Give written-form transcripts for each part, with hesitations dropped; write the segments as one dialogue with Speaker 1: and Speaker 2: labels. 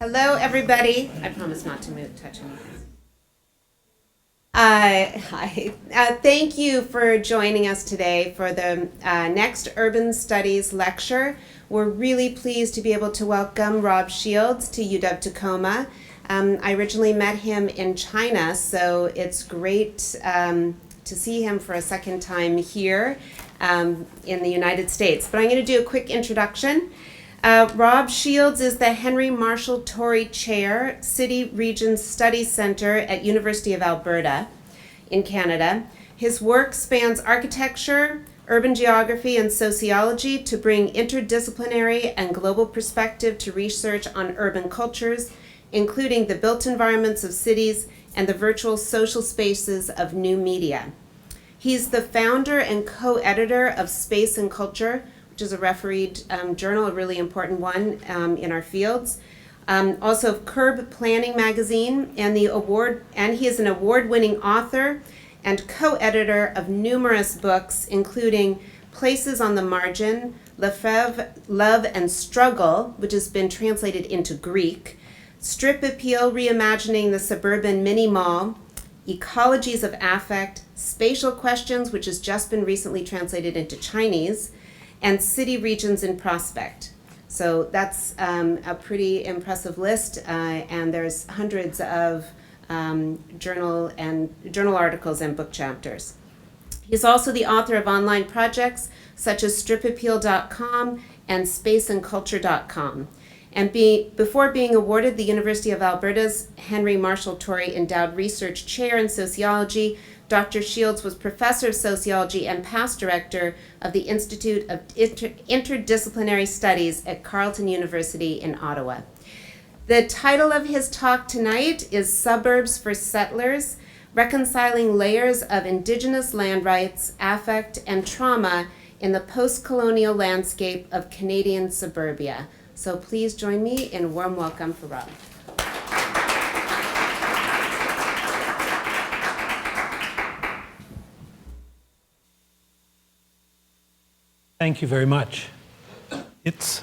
Speaker 1: Hello, everybody. I promise not to touch anything. Hi. Thank you for joining us today for the next Urban Studies lecture. We're really pleased to be able to welcome Rob Shields to UW-Tacoma. I originally met him in China, so it's great to see him for a second time here in the United States. But I'm going to do a quick introduction. Rob Shields is the Henry Marshall Torrey Chair, City Regions Studies Center at University of Alberta in Canada. His work spans architecture, urban geography, and sociology to bring interdisciplinary and global perspective to research on urban cultures, including the built environments of cities and the virtual social spaces of new media. He's the founder and co-editor of Space and Culture, which is a refereed journal, a really important one in our fields. Also of Curb Planning magazine, and he is an award-winning author and co-editor of numerous books, including Places on the Margin, Lefebvre, Love and Struggle, which has been translated into Greek, Strip Appeal, Reimagining the Suburban Mini Mall, Ecologies of Affect, Spatial Questions, which has just been recently translated into Chinese, and City Regions in Prospect. So that's a pretty impressive list, and there's hundreds of journal articles and book chapters. He's also the author of online projects such as stripappeal.com and spaceandculture.com. And before being awarded the University of Alberta's Henry Marshall Torrey Endowed Research Chair in Sociology, Dr. Shields was professor of sociology and past director of the Institute of Interdisciplinary Studies at Carleton University in Ottawa. The title of his talk tonight is Suburbs for Settlers, Reconciling Layers of Indigenous Land Rights, Affect, and Trauma in the Post-Colonial Landscape of Canadian Suburbia. So please join me in a warm welcome for Rob.
Speaker 2: Thank you very much. It's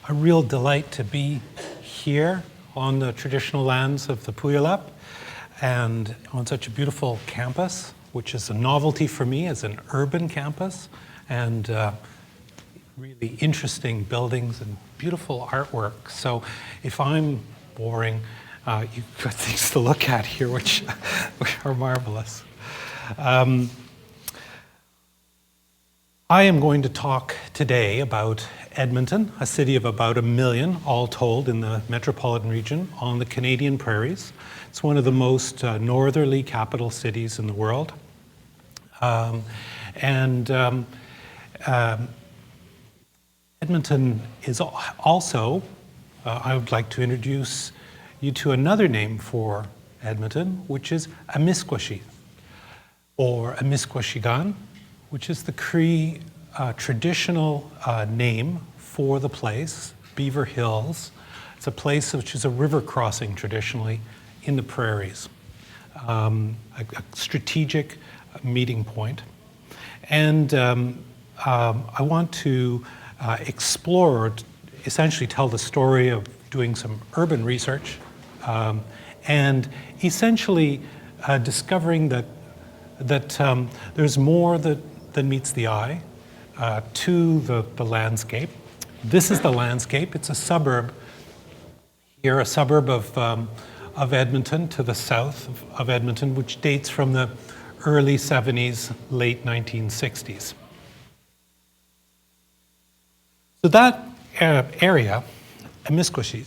Speaker 2: a real delight to be here on the traditional lands of the Puyallup and on such a beautiful campus, which is a novelty for me as an urban campus, and really interesting buildings and beautiful artwork. So if I'm boring, you've got things to look at here, which are marvelous. I am going to talk today about Edmonton, a city of about 1 million, all told, in the metropolitan region on the Canadian prairies. It's one of the most northerly capital cities in the world. Edmonton is also, I would like to introduce you to another name for Edmonton, which is Amiskwashi, or Amiskwashigan, which is the Cree traditional name for the place, Beaver Hills. It's a place which is a river crossing traditionally in the prairies, a strategic meeting point. And I want to explore, essentially tell the story of doing some urban research and essentially discovering that there's more that meets the eye to the landscape. This is the landscape. It's a suburb here, a suburb of Edmonton to the south of Edmonton, which dates from the early 70s, late 1960s. So that area, Amiskwashi,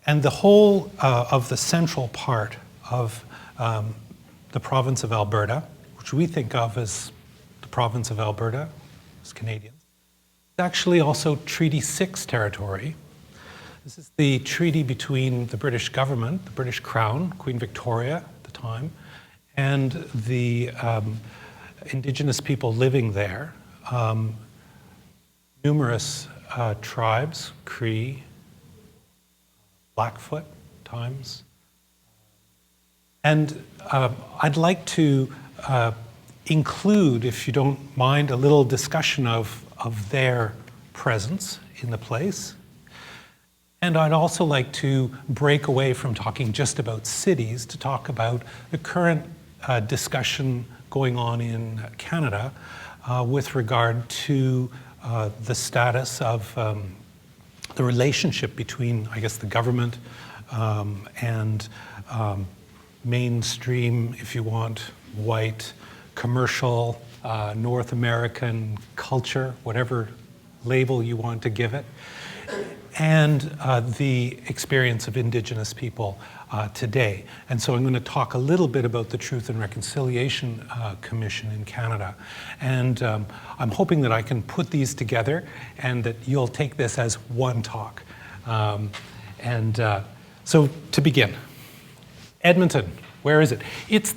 Speaker 2: and the whole of the central part of the province of Alberta, which we think of as the province of Alberta, as Canadians, is actually also Treaty 6 territory. This is the treaty between the British government, the British Crown, Queen Victoria at the time, and the Indigenous people living there. Numerous tribes, Cree, Blackfoot times. And I'd like to include, if you don't mind, a little discussion of their presence in the place. And I'd also like to break away from talking just about cities to talk about the current discussion going on in Canada with regard to the status of the relationship between, I guess, the government and mainstream, if you want, white, commercial, North American culture, whatever label you want to give it, and the experience of Indigenous people today. And so I'm going to talk a little bit about the Truth and Reconciliation Commission in Canada. And I'm hoping that I can put these together and that you'll take this as one talk. So to begin, Edmonton, where is it? It's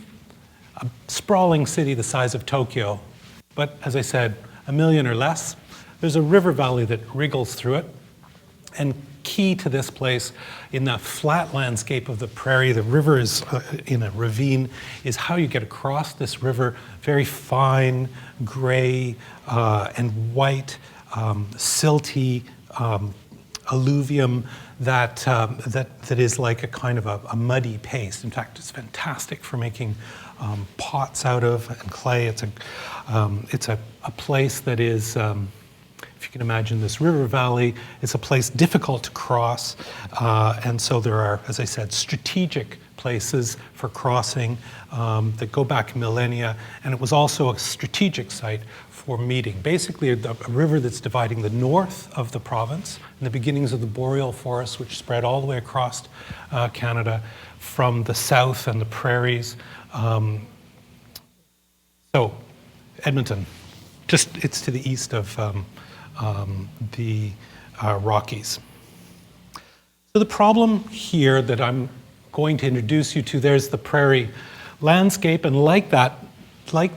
Speaker 2: a sprawling city the size of Tokyo, but as I said, 1 million or less. There's a river valley that wriggles through it. And key to this place, in the flat landscape of the prairie, the river is in a ravine, is how you get across this river, very fine, gray and white, silty alluvium that is like a kind of a muddy paste. In fact, it's fantastic for making pots out of and clay. It's a place that is, if you can imagine this river valley, it's a place difficult to cross. And so there are, as I said, strategic places for crossing that go back millennia. And it was also a strategic site for meeting. Basically, a river that's dividing the north of the province and the beginnings of the boreal forests, which spread all the way across Canada from the south and the prairies. So, Edmonton, it's to the east of the Rockies. So the problem here that I'm going to introduce you to, there's the prairie landscape, and like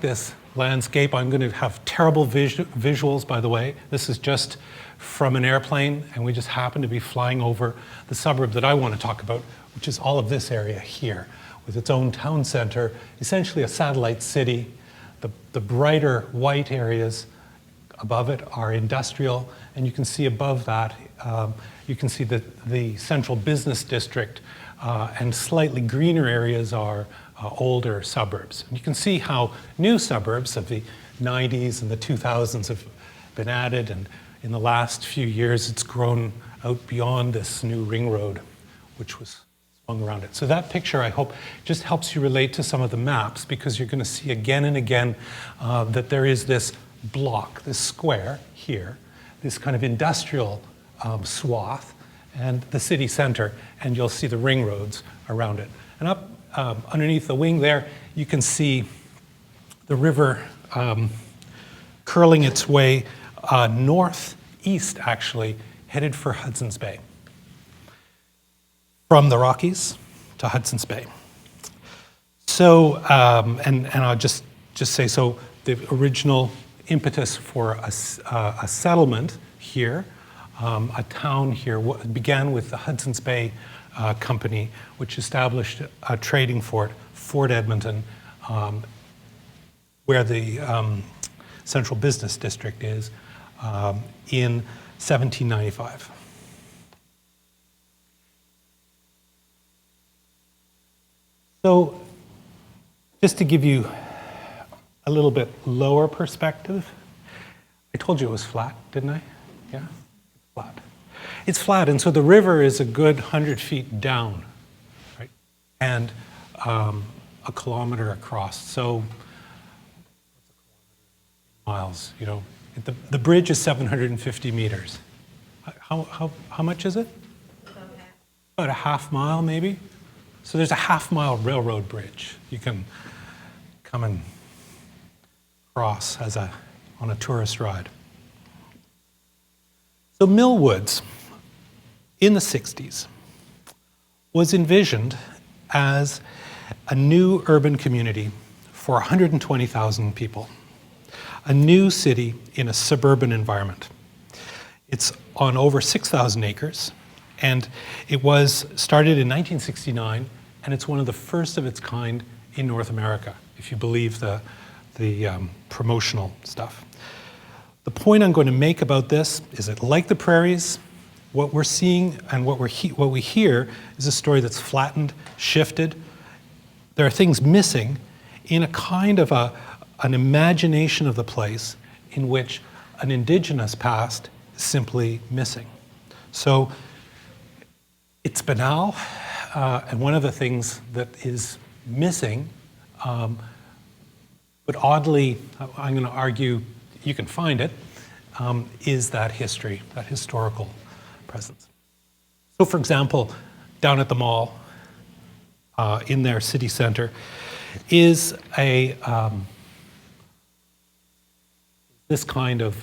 Speaker 2: this landscape, I'm going to have terrible visuals, by the way. This is just from an airplane, and we just happen to be flying over the suburb that I want to talk about, which is all of this area here, with its own town center, essentially a satellite city. The brighter white areas above it are industrial, and you can see above that, you can see the central business district, and slightly greener areas are older suburbs. And you can see how new suburbs of the 90s and the 2000s have been added, and in the last few years it's grown out beyond this new ring road, which was swung around it. So that picture, I hope, just helps you relate to some of the maps, because you're going to see again and again that there is this block, this square here, this kind of industrial swath, and the city center, and you'll see the ring roads around it. And up underneath the wing there, you can see the river curling its way northeast, actually, headed for Hudson's Bay. From the Rockies to Hudson's Bay. So, and I'll just say, so the original impetus for a settlement here, a town here, began with the Hudson's Bay Company, which established a trading fort, Fort Edmonton, where the central business district is, in 1795. So, just to give you a little bit lower perspective, I told you it was flat, didn't I? Yeah, it's flat. It's flat, and so the river is a good 100 feet down, right? And a kilometer across. So, miles, you know. The bridge is 750 meters. How much is it? About a half mile, maybe? So there's a half-mile railroad bridge. You can come and cross on a tourist ride. So Mill Woods, in the 60s, was envisioned as a new urban community for 120,000 people, a new city in a suburban environment. It's on over 6,000 acres. And it was started in 1969, and it's one of the first of its kind in North America, if you believe the promotional stuff. The point I'm going to make about this is that, like the prairies what we're seeing and what we hear is a story that's flattened, shifted. There are things missing in a kind of an imagination of the place in which an indigenous past is simply missing. So it's banal, and one of the things that is missing, but oddly, I'm going to argue you can find it, is that history, that historical presence. So for example, down at the mall, in their city center, is this kind of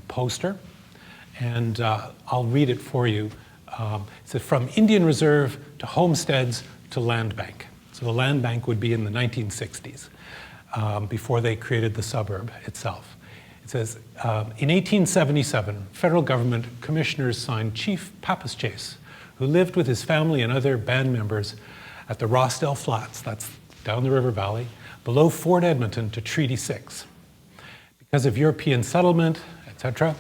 Speaker 2: poster, and I'll read it for you. It says, "From Indian Reserve to homesteads to land bank." So the land bank would be in the 1960s, before they created the suburb itself. It says, in 1877, federal government commissioners signed Chief Pappas Chase, who lived with his family and other band members at the Rossdale Flats, that's down the river valley, below Fort Edmonton, to Treaty 6. Because of European settlement, etc.,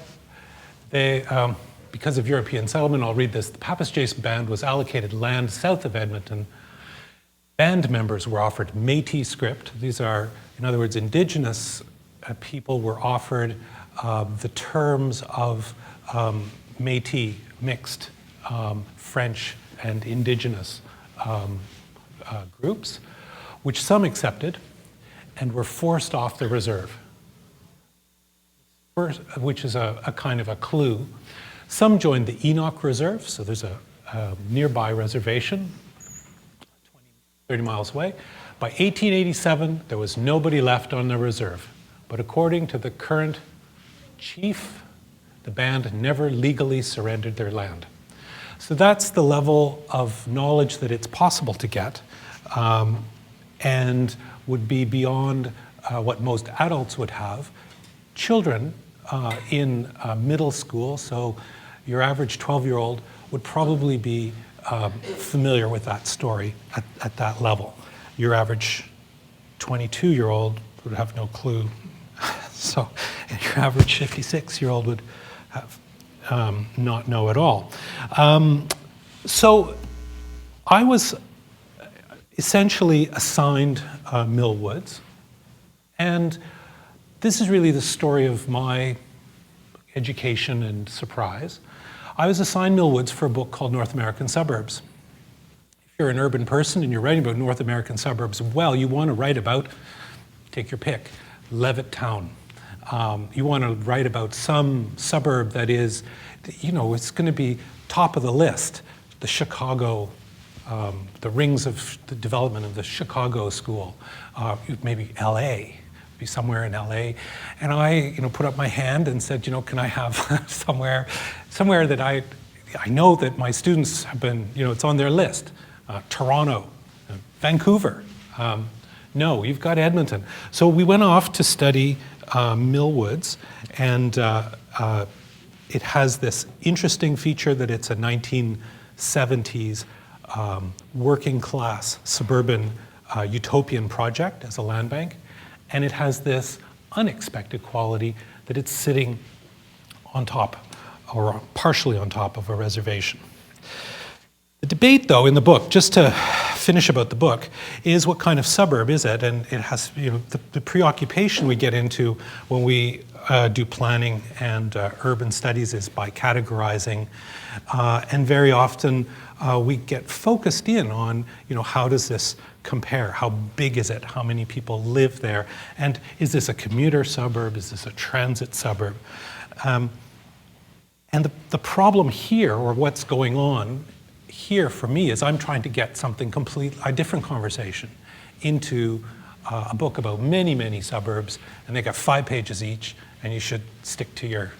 Speaker 2: because of European settlement, I'll read this, the Pappas Chase Band was allocated land south of Edmonton. Band members were offered Métis script. These are, in other words, indigenous people were offered the terms of Métis mixed French and indigenous groups, which some accepted and were forced off the reserve, which is a kind of a clue. Some joined the Enoch Reserve, so there's a nearby reservation, 30 miles away. By 1887, there was nobody left on the reserve. But according to the current chief, the band never legally surrendered their land. So that's the level of knowledge that it's possible to get, and would be beyond what most adults would have. Children in middle school, so your average 12-year-old would probably be familiar with that story at that level. Your average 22-year-old would have no clue. So your average 56-year-old would have not know at all. So I was essentially assigned Mill Woods, and this is really the story of my education and surprise. I was assigned Mill Woods for a book called North American Suburbs. If you're an urban person and you're writing about North American suburbs, well, you want to write about, take your pick, Levittown. You want to write about some suburb that is, it's going to be top of the list. The Chicago, the rings of the development of the Chicago school, maybe LA. Be somewhere in LA, and I, put up my hand and said, can I have somewhere that I know that my students have been, it's on their list. Toronto, Vancouver. No, you've got Edmonton. So we went off to study Mill Woods, and it has this interesting feature that it's a 1970s working class suburban utopian project as a land bank. And it has this unexpected quality that it's sitting on top, or partially on top of a reservation. The debate, though, in the book, just to finish about the book, is what kind of suburb is it? And it has, the preoccupation we get into when we do planning and urban studies is by categorizing. And very often we get focused in on, how does this compare? How big is it? How many people live there? And is this a commuter suburb? Is this a transit suburb? And the problem here, or what's going on here for me, is I'm trying to get something a different conversation into a book about many, many suburbs, and they got 5 pages each, and you should stick to your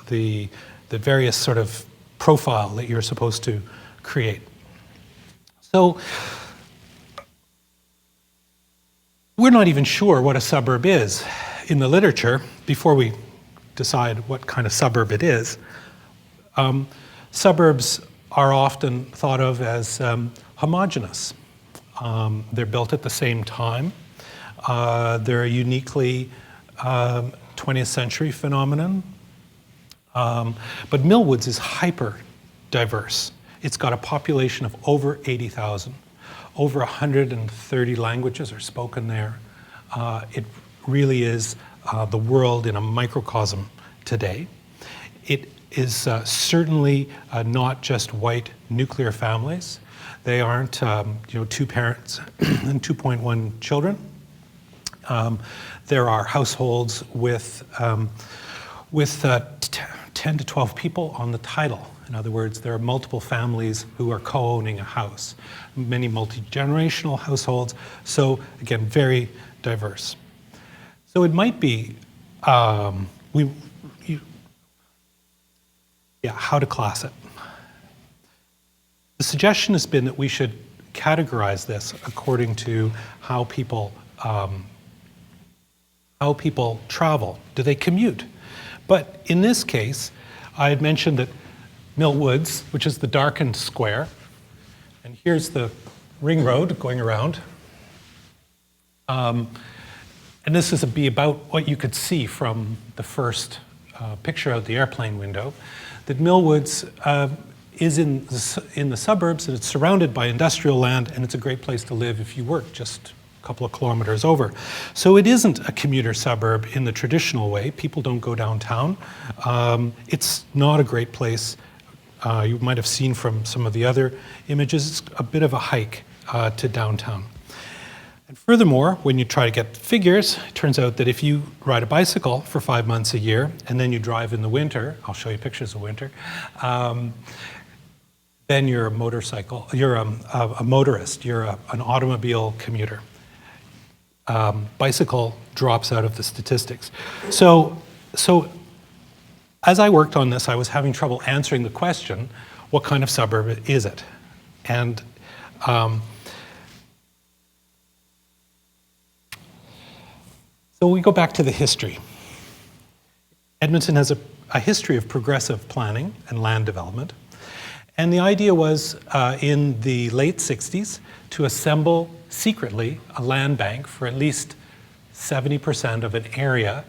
Speaker 2: the various sort of profile that you're supposed to create. So we're not even sure what a suburb is in the literature before we decide what kind of suburb it is. Suburbs are often thought of as homogeneous. They're built at the same time. They're a uniquely 20th century phenomenon. But Millwoods is hyper diverse. It's got a population of over 80,000. Over 130 languages are spoken there. It really is the world in a microcosm today. It is certainly not just white nuclear families. They aren't, two parents and 2.1 children. There are households with 10 to 12 people on the title. In other words, there are multiple families who are co-owning a house, many multi-generational households. So again, very diverse. So it might be, how to class it. The suggestion has been that we should categorize this according to how people travel. Do they commute? But in this case, I had mentioned that Millwoods, which is the darkened square, and here's the ring road going around. And this is about what you could see from the first picture out the airplane window, that Millwoods is in the suburbs, and it's surrounded by industrial land, and it's a great place to live if you work just a couple of kilometers over. So it isn't a commuter suburb in the traditional way. People don't go downtown. It's not a great place. You might have seen from some of the other images, it's a bit of a hike to downtown. And furthermore, when you try to get figures, it turns out that if you ride a bicycle for 5 months a year, and then you drive in the winter, I'll show you pictures of winter, then you're a motorist, you're an automobile commuter. Bicycle drops out of the statistics. So as I worked on this, I was having trouble answering the question, what kind of suburb is it? And so we go back to the history. Edmonton has a history of progressive planning and land development. And the idea was in the late 60s to assemble secretly a land bank for at least 70% of an area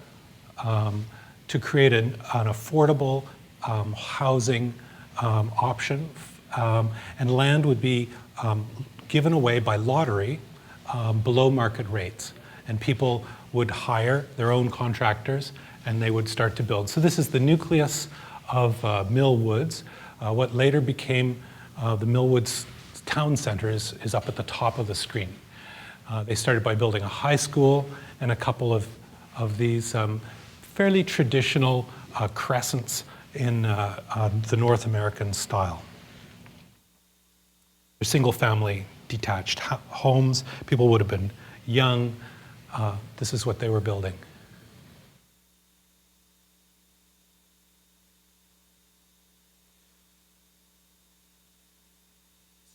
Speaker 2: to create an affordable housing option. And land would be given away by lottery below market rates. And people would hire their own contractors and they would start to build. So this is the nucleus of Millwoods. What later became the Millwoods town center is up at the top of the screen. They started by building a high school and a couple of these fairly traditional crescents in the North American style. They're single-family detached homes. People would have been young. This is what they were building.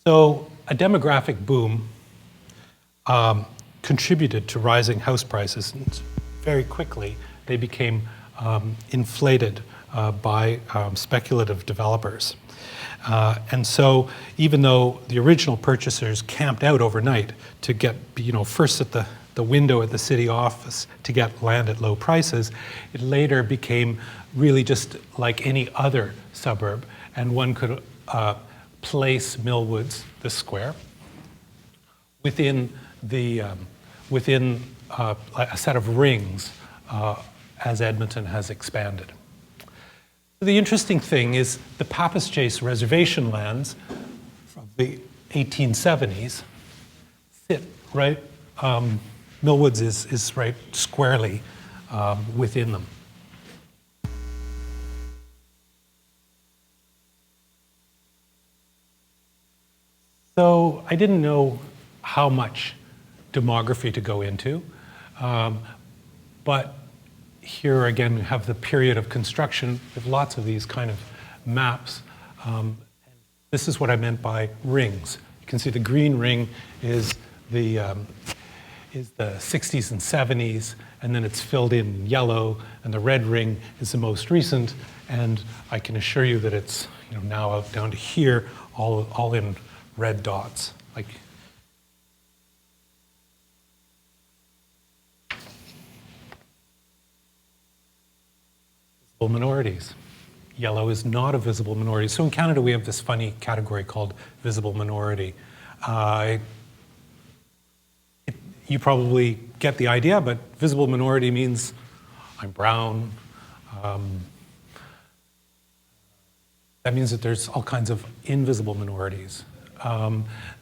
Speaker 2: So a demographic boom contributed to rising house prices. And very quickly, they became inflated by speculative developers. And so even though the original purchasers camped out overnight to get, first at the window at the city office to get land at low prices, it later became really just like any other suburb, and one could place Millwoods, this square, within a set of rings as Edmonton has expanded. The interesting thing is the Papiss-Chase reservation lands from the 1870s sit right, Millwoods is right squarely within them. So I didn't know how much demography to go into, but here again we have the period of construction with lots of these kind of maps. This is what I meant by rings. You can see the green ring is the 60s and 70s, and then it's filled in yellow, and the red ring is the most recent, and I can assure you that it's now out down to here, all in red dots. Minorities. Yellow is not a visible minority. So in Canada, we have this funny category called visible minority. You probably get the idea, but visible minority means I'm brown. That means that there's all kinds of invisible minorities.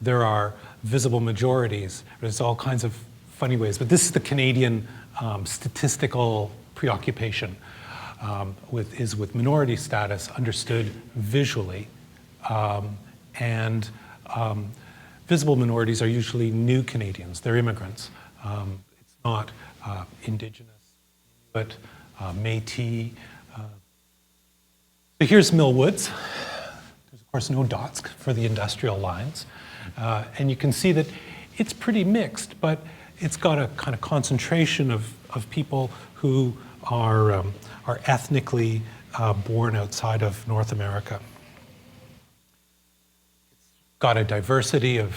Speaker 2: There are visible majorities. There's all kinds of funny ways. But this is the Canadian statistical preoccupation with minority status understood visually. Visible minorities are usually new Canadians. They're immigrants. It's not Indigenous, but Métis. So here's Mill Woods. There's, of course, no dots for the industrial lines. And you can see that it's pretty mixed, but it's got a kind of concentration of people who are ethnically born outside of North America. Got a diversity of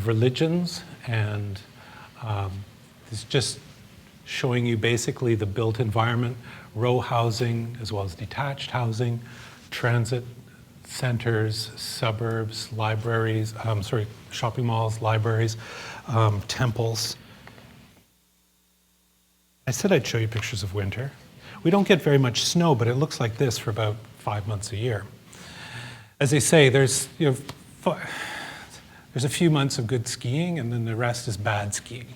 Speaker 2: religions, and it's just showing you basically the built environment, row housing as well as detached housing, transit centers, suburbs, libraries, shopping malls, libraries, temples. I said I'd show you pictures of winter. We don't get very much snow, but it looks like this for about 5 months a year. As they say, there's a few months of good skiing, and then the rest is bad skiing.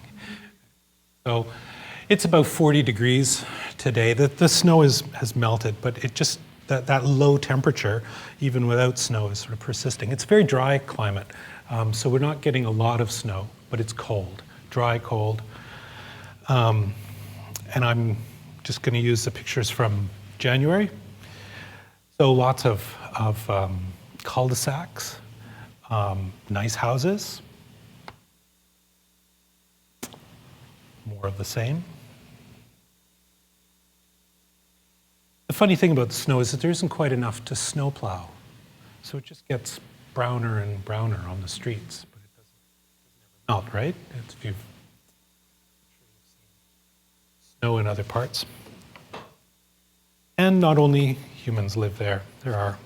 Speaker 2: So it's about 40 degrees today. The snow has melted, but it just, that low temperature, even without snow, is sort of persisting. It's a very dry climate, so we're not getting a lot of snow, but it's cold, dry, cold. And I'm just going to use the pictures from January. So lots of cul-de-sacs. Nice houses, more of the same. The funny thing about the snow is that there isn't quite enough to snowplow, so it just gets browner and browner on the streets, but it doesn't melt, right? If you've seen snow in other parts. And not only humans live there, there are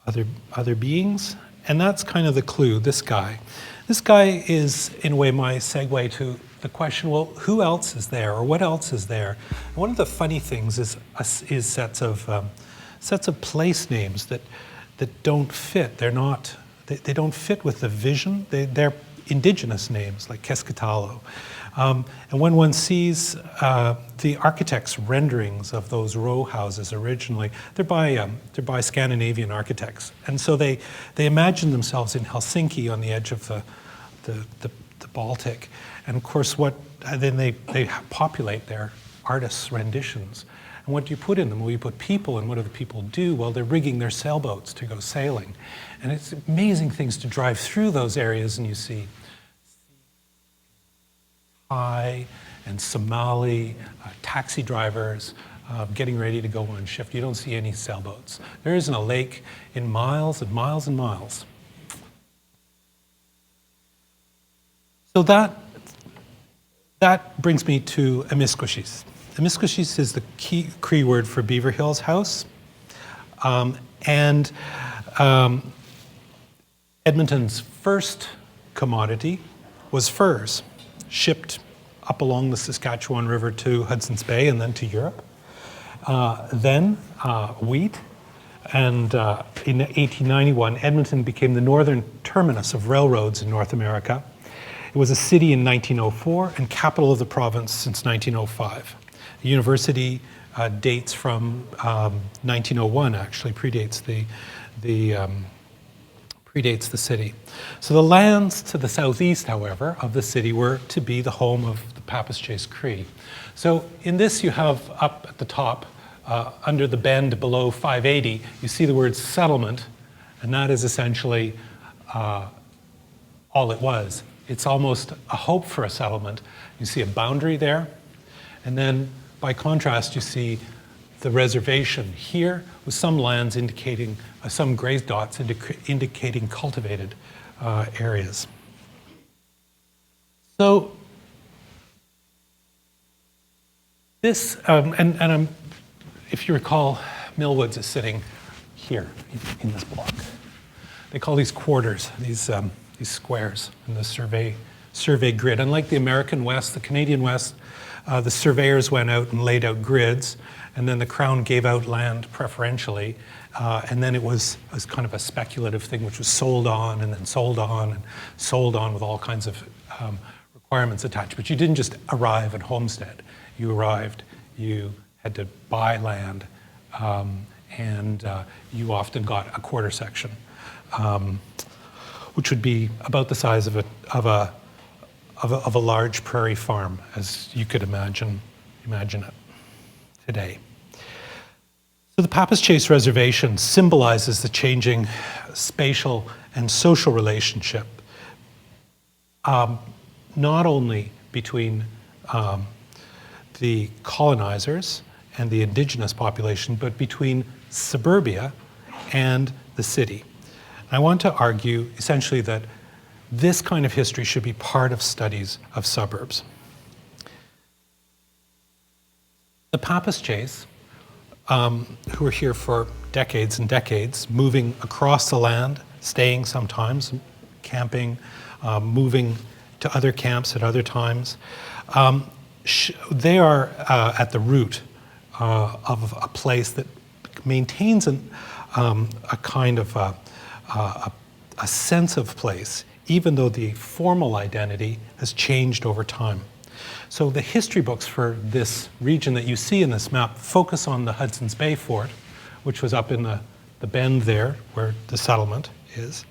Speaker 2: other beings. And that's kind of the clue, this guy. This guy is, in a way, my segue to the question, well, who else is there, or what else is there? And one of the funny things is sets of place names that don't fit. They don't fit with the vision. They're indigenous names, like Keskitalo. And when one sees the architects' renderings of those row houses originally, they're by Scandinavian architects, and so they imagine themselves in Helsinki on the edge of the Baltic, and of course then they populate their artists' renditions. And what do you put in them? Well, you put people, and what do the people do? Well, they're rigging their sailboats to go sailing, and it's amazing things to drive through those areas, and you see Thai and Somali taxi drivers getting ready to go on shift. You don't see any sailboats. There isn't a lake in miles and miles and miles. So that brings me to Amisquishis. Amisquishis is the key Cree word for Beaver Hills House. Edmonton's first commodity was furs, shipped up along the Saskatchewan River to Hudson's Bay and then to Europe. Then wheat, and in 1891, Edmonton became the northern terminus of railroads in North America. It was a city in 1904 and capital of the province since 1905. The university dates from 1901, actually predates predates the city. So the lands to the southeast, however, of the city were to be the home of the Papas-Chase Cree. So in this you have up at the top, under the bend below 580, you see the word settlement, and that is essentially all it was. It's almost a hope for a settlement. You see a boundary there, and then by contrast you see the reservation here with some lands indicating, some gray dots indicating cultivated areas. So this, if you recall Millwoods is sitting here in this block. They call these quarters, these squares in the survey grid. Unlike the American West, the Canadian West, the surveyors went out and laid out grids, and then the Crown gave out land preferentially, and then it was kind of a speculative thing which was sold on and then sold on and sold on with all kinds of requirements attached. But you didn't just arrive at homestead. You arrived, you had to buy land, and you often got a quarter section, which would be about the size of a large prairie farm, as you could imagine it today. So the Pappas Chase Reservation symbolizes the changing spatial and social relationship, not only between the colonizers and the indigenous population, but between suburbia and the city. I want to argue essentially that this kind of history should be part of studies of suburbs. The Pappas Chase, who were here for decades and decades, moving across the land, staying sometimes, camping, moving to other camps at other times, they are at the root of a place that maintains a kind of a sense of place, even though the formal identity has changed over time. So the history books for this region that you see in this map focus on the Hudson's Bay Fort, which was up in the bend there where the settlement is.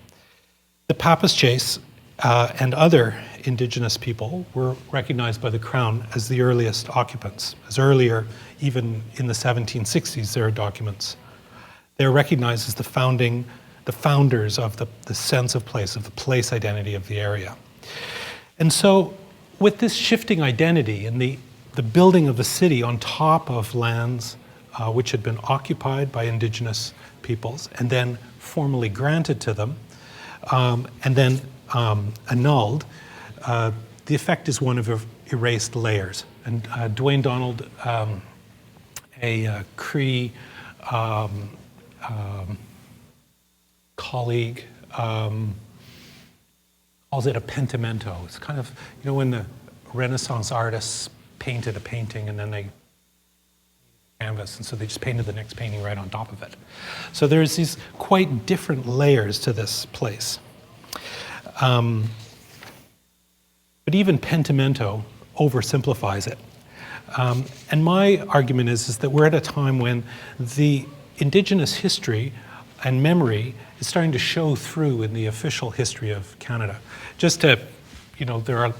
Speaker 2: The Pappas Chase and other indigenous people were recognized by the Crown as the earliest occupants. As earlier, even in the 1760s, there are documents. They're recognized as the founders of the sense of place, of the place identity of the area. And so with this shifting identity and the building of the city on top of lands which had been occupied by indigenous peoples and then formally granted to them and then annulled, the effect is one of erased layers. And Dwayne Donald, a Cree colleague, calls it a pentimento. It's kind of, you know, when the Renaissance artists painted a painting and then they canvas, and so they just painted the next painting right on top of it. So there's these quite different layers to this place. But even pentimento oversimplifies it. And my argument is that we're at a time when the indigenous history and memory is starting to show through in the official history of Canada. Just to, you know, there are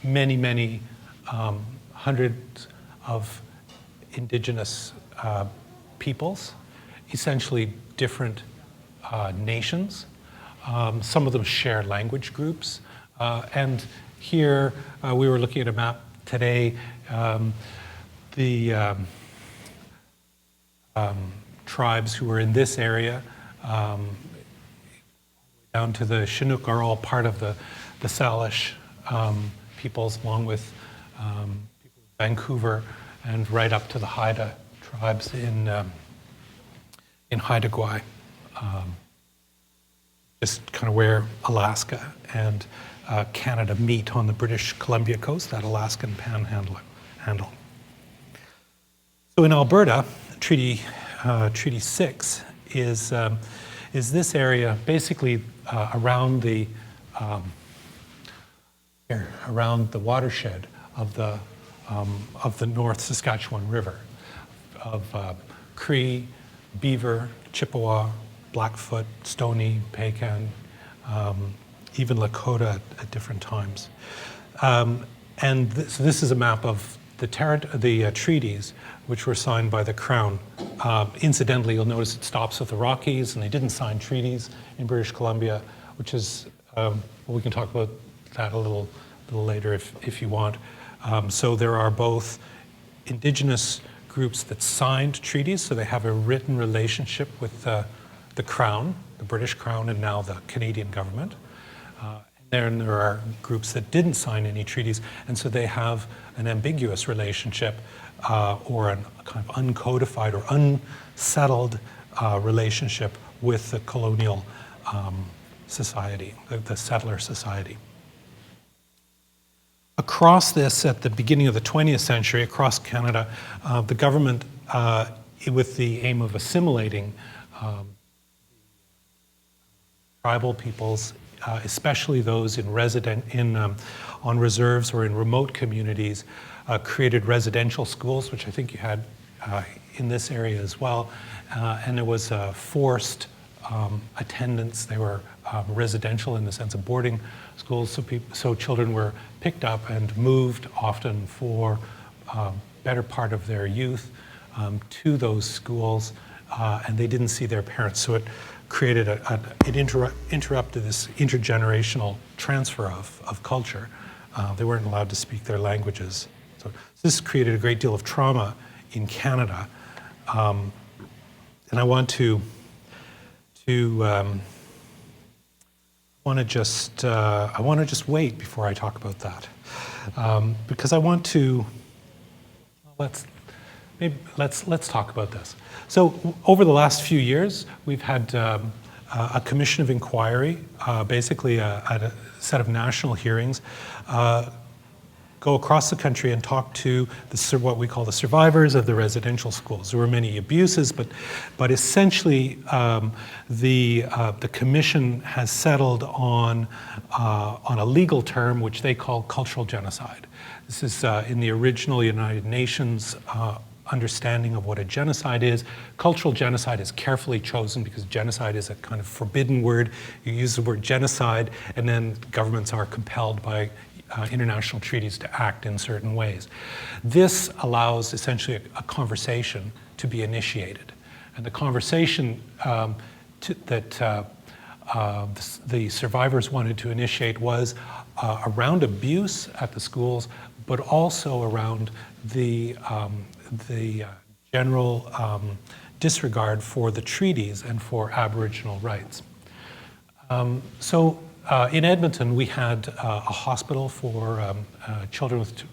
Speaker 2: many, many hundreds of indigenous peoples, essentially different nations. Some of them share language groups. And here we were looking at a map today. The tribes who were in this area down to the Chinook are all part of the Salish peoples, along with people in Vancouver and right up to the Haida tribes in Haida Gwaii, just kind of where Alaska and Canada meet on the British Columbia coast, that Alaskan panhandle. So in Alberta, Treaty 6 is this area basically around the watershed of the North Saskatchewan River, of Cree, Beaver, Chippewa, Blackfoot, Stoney, Pecan, even Lakota at different times. And this is a map of the treaties which were signed by the Crown. Incidentally, you'll notice it stops with the Rockies, and they didn't sign treaties in British Columbia, which is, we can talk about that a little later if you want. So there are both indigenous groups that signed treaties, so they have a written relationship with the Crown, the British Crown, and now the Canadian government. And Then there are groups that didn't sign any treaties, and so they have an ambiguous relationship or a kind of uncodified or unsettled relationship with the colonial society, the settler society. Across this, at the beginning of the 20th century, across Canada, the government, with the aim of assimilating tribal peoples, especially those on reserves or in remote communities, created residential schools, which I think you had in this area as well. And there was forced attendance. They were residential in the sense of boarding schools, so children were picked up and moved often for better part of their youth to those schools, and they didn't see their parents. So it created it interrupted this intergenerational transfer of culture. They weren't allowed to speak their languages. So this created a great deal of trauma in Canada. And I want to just wait before I talk about that, because I want to let's talk about this. So over the last few years, we've had a commission of inquiry, basically a set of national hearings, go across the country and talk to what we call the survivors of the residential schools. There were many abuses, but essentially the commission has settled on a legal term which they call cultural genocide. This is in the original United Nations understanding of what a genocide is. Cultural genocide is carefully chosen because genocide is a kind of forbidden word. You use the word genocide, and then governments are compelled by international treaties to act in certain ways. This allows essentially a conversation to be initiated. And the conversation that the survivors wanted to initiate was around abuse at the schools, but also around the general disregard for the treaties and for Aboriginal rights. In Edmonton, we had a hospital for children with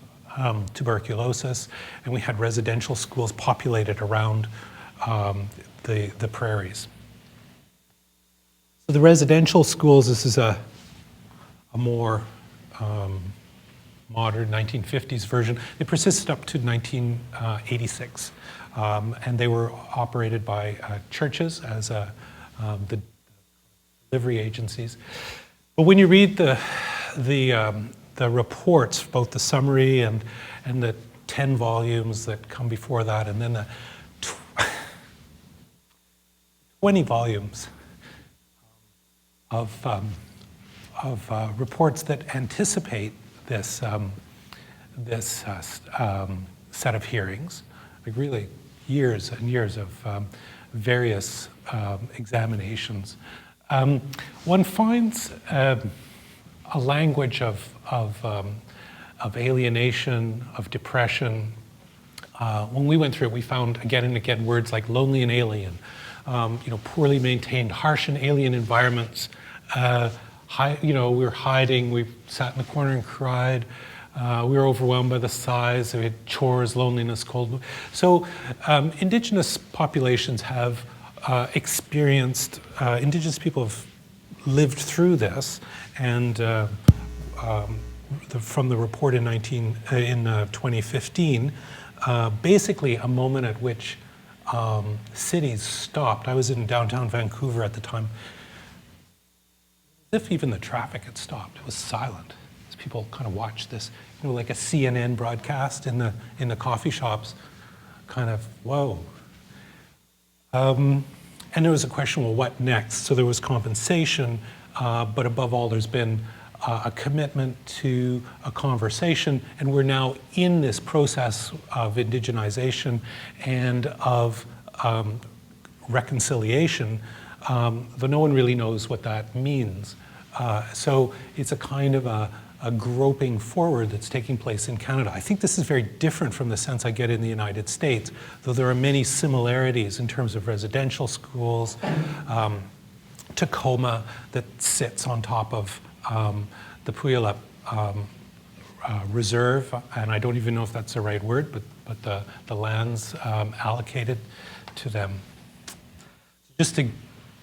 Speaker 2: tuberculosis, and we had residential schools populated around the prairies. So the residential schools, this is a more modern 1950s version. They persisted up to 1986, and they were operated by churches as the delivery agencies. But when you read the reports, both the summary and the 10 volumes that come before that, and then the 20 volumes of reports that anticipate this set of hearings, like really years and years of various examinations. One finds a language of alienation, of depression. When we went through it, we found again and again words like lonely and alien, poorly maintained, harsh and alien environments. We were hiding, we sat in the corner and cried. We were overwhelmed by the size. We had chores, loneliness, cold. So Indigenous populations have experienced, Indigenous people have lived through this, and from the report in 2015, basically a moment at which cities stopped. I was in downtown Vancouver at the time. As if even the traffic had stopped. It was silent. As people kind of watched this, like a CNN broadcast in the coffee shops, kind of, whoa. And there was a question, well, what next? So there was compensation, but above all, there's been a commitment to a conversation, and we're now in this process of indigenization and of reconciliation, though no one really knows what that means. So it's a kind of a groping forward that's taking place in Canada. I think this is very different from the sense I get in the United States, though there are many similarities in terms of residential schools. Tacoma that sits on top of the Puyallup Reserve, and I don't even know if that's the right word, but the lands allocated to them. Just to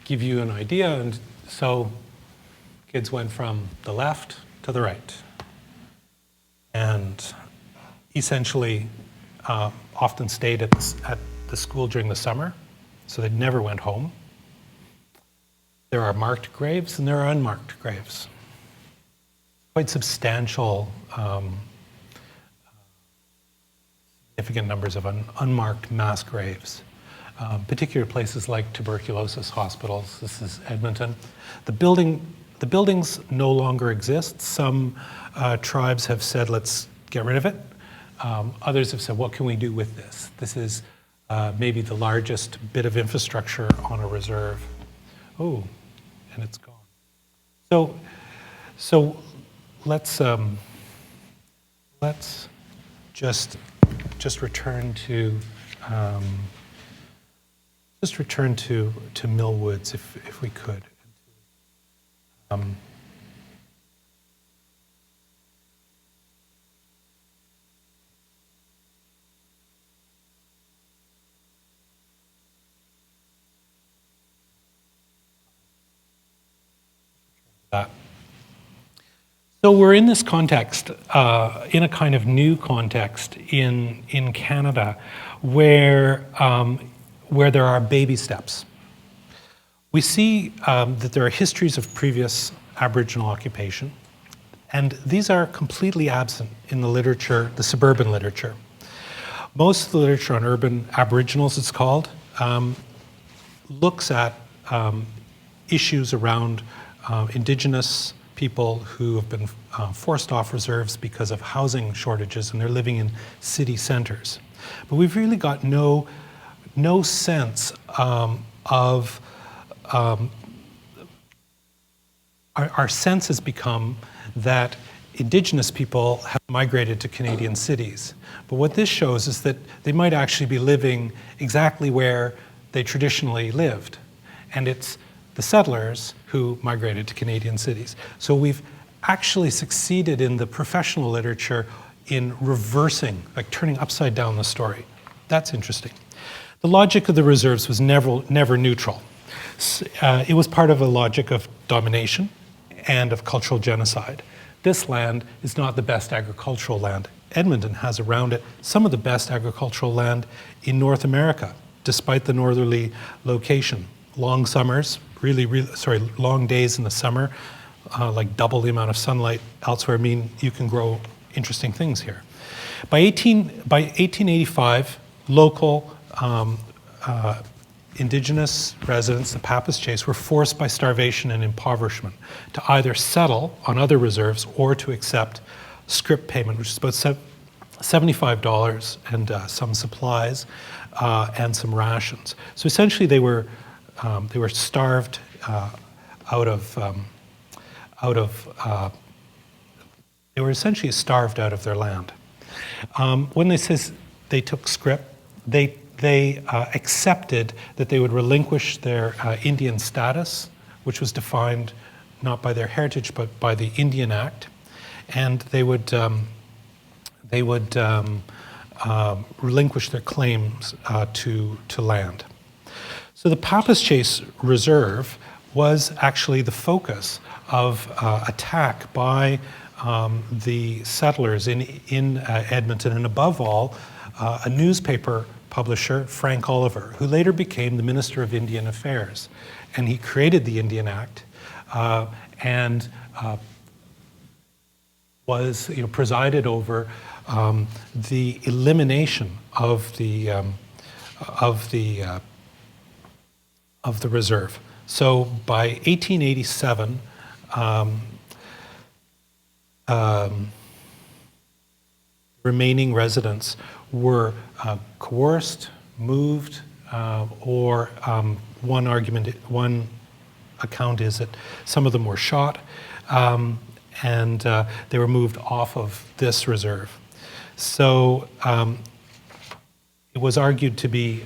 Speaker 2: give you an idea, and so kids went from the left to the right, and essentially often stayed at the school during the summer, so they never went home. There are marked graves and there are unmarked graves. Quite substantial, significant numbers of unmarked mass graves. Particular places like tuberculosis hospitals. This is Edmonton. The buildings no longer exist. Some tribes have said, let's get rid of it. Others have said, what can we do with this? This is maybe the largest bit of infrastructure on a reserve. Oh, and it's gone. So let's just return to Mill Woods if we could. So we're in this context, in a kind of new context in Canada, where there are baby steps. We see that there are histories of previous Aboriginal occupation, and these are completely absent in the literature, the suburban literature. Most of the literature on urban Aboriginals, it's called, looks at issues around Indigenous people who have been forced off reserves because of housing shortages, and they're living in city centers. But we've really got no sense of our sense has become that Indigenous people have migrated to Canadian cities. But what this shows is that they might actually be living exactly where they traditionally lived. And it's the settlers who migrated to Canadian cities. So we've actually succeeded in the professional literature in reversing, like turning upside down the story. That's interesting. The logic of the reserves was never neutral. It was part of a logic of domination and of cultural genocide. This land is not the best agricultural land. Edmonton has around it some of the best agricultural land in North America, despite the northerly location. Long summers, long days in the summer, like double the amount of sunlight elsewhere mean you can grow interesting things here. By 1885, local Indigenous residents, the Pappas Chase, were forced by starvation and impoverishment to either settle on other reserves or to accept scrip payment, which is about $75 and some supplies and some rations. So essentially, they were starved they were essentially starved out of their land. When they says they took scrip, they accepted that they would relinquish their Indian status, which was defined not by their heritage but by the Indian Act, and they would relinquish their claims to land. So the Pappas Chase Reserve was actually the focus of attack by the settlers in Edmonton, and above all, a newspaper publisher, Frank Oliver, who later became the Minister of Indian Affairs. And he created the Indian Act and was presided over the elimination of the reserve. So by 1887, remaining residents were coerced, moved, or one account is that some of them were shot, and they were moved off of this reserve. So it was argued to be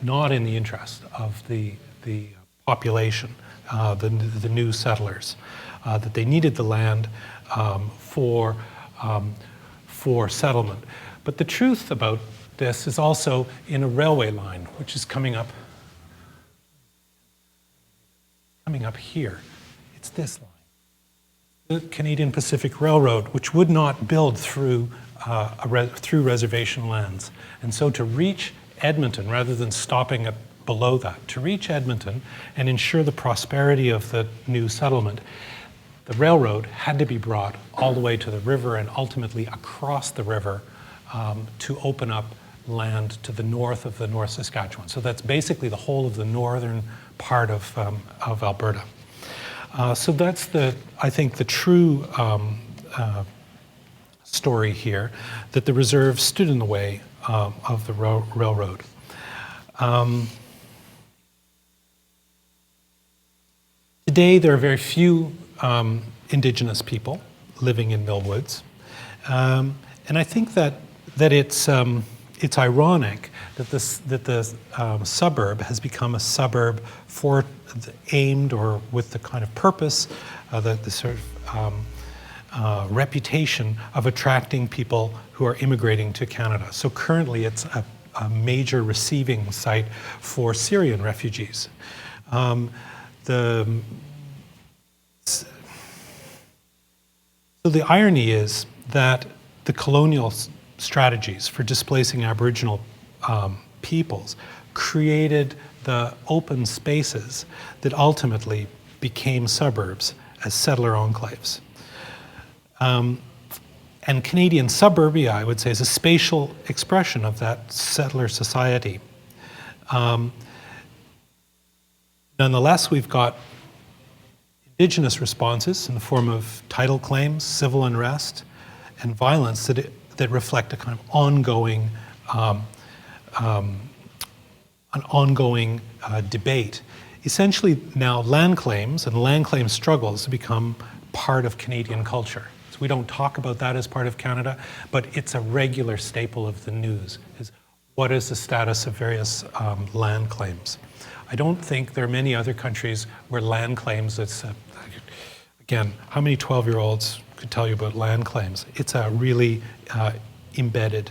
Speaker 2: not in the interest of the population the new settlers, that they needed the land for settlement. But the truth about this is also in a railway line, which is coming up here. It's this line. The Canadian Pacific Railroad, which would not build through reservation lands. And so to reach Edmonton, rather than stopping below that, to reach Edmonton and ensure the prosperity of the new settlement, the railroad had to be brought all the way to the river and ultimately across the river to open up land to the north of the North Saskatchewan. So that's basically the whole of the northern part of Alberta. So that's I think the true story here, that the reserve stood in the way of the railroad. Today, there are very few Indigenous people living in Millwoods, and I think that it's ironic that the suburb has become a suburb aimed or with the kind of purpose, the sort of reputation of attracting people who are immigrating to Canada. So currently, it's a major receiving site for Syrian refugees. So the irony is that the colonial strategies for displacing Aboriginal peoples created the open spaces that ultimately became suburbs as settler enclaves. And Canadian suburbia, I would say, is a spatial expression of that settler society. Nonetheless, we've got Indigenous responses in the form of title claims, civil unrest, and violence that reflect a kind of ongoing debate. Essentially, now land claims and land claim struggles have become part of Canadian culture. So we don't talk about that as part of Canada, but it's a regular staple of the news. Is what is the status of various land claims? I don't think there are many other countries where land claims, again, how many 12-year-olds could tell you about land claims? It's a really embedded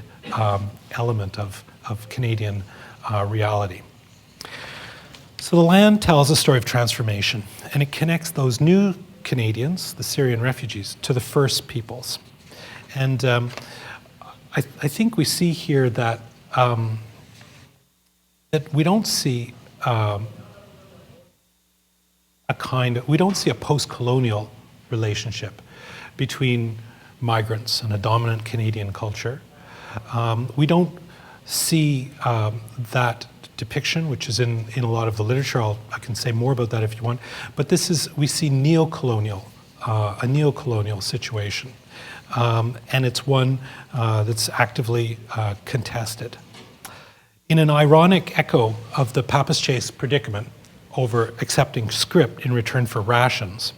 Speaker 2: element of Canadian reality. So the land tells a story of transformation, and it connects those new Canadians, the Syrian refugees, to the First Peoples. And I think we see here that we don't see we don't see a post-colonial relationship between migrants and a dominant Canadian culture. We don't see that depiction, which is in a lot of the literature. I can say more about that if you want. But we see a neo-colonial situation. And it's one that's actively contested. In an ironic echo of the Pappas Chase predicament over accepting scrip in return for rations,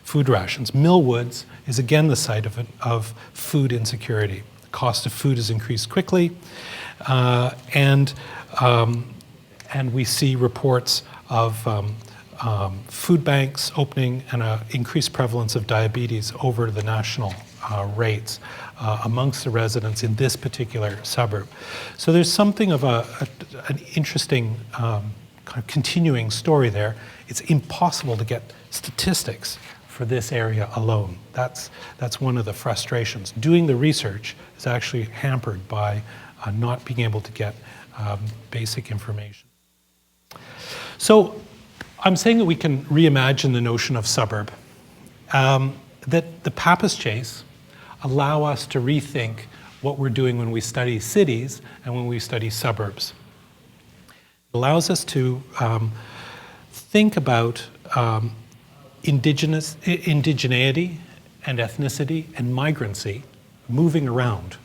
Speaker 2: food rations, Millwoods is again the site of food insecurity. The cost of food has increased quickly, and we see reports of food banks opening and an increased prevalence of diabetes over the national rates amongst the residents in this particular suburb. So there's something of an interesting kind of continuing story there. It's impossible to get statistics for this area alone. That's one of the frustrations. Doing the research is actually hampered by not being able to get basic information. So I'm saying that we can reimagine the notion of suburb, that the Pappas Chase allow us to rethink what we're doing when we study cities and when we study suburbs. It allows us to think about indigeneity and ethnicity and migrancy moving around,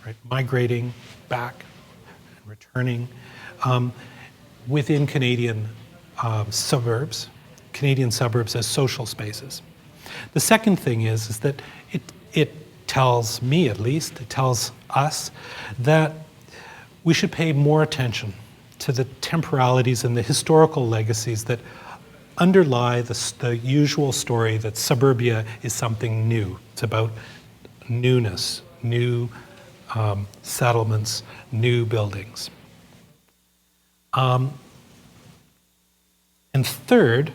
Speaker 2: right? Migrating back and returning within Canadian suburbs as social spaces. The second thing is that it tells me, at least, it tells us that we should pay more attention to the temporalities and the historical legacies that underlie the usual story that suburbia is something new. It's about newness, new settlements, new buildings. And third,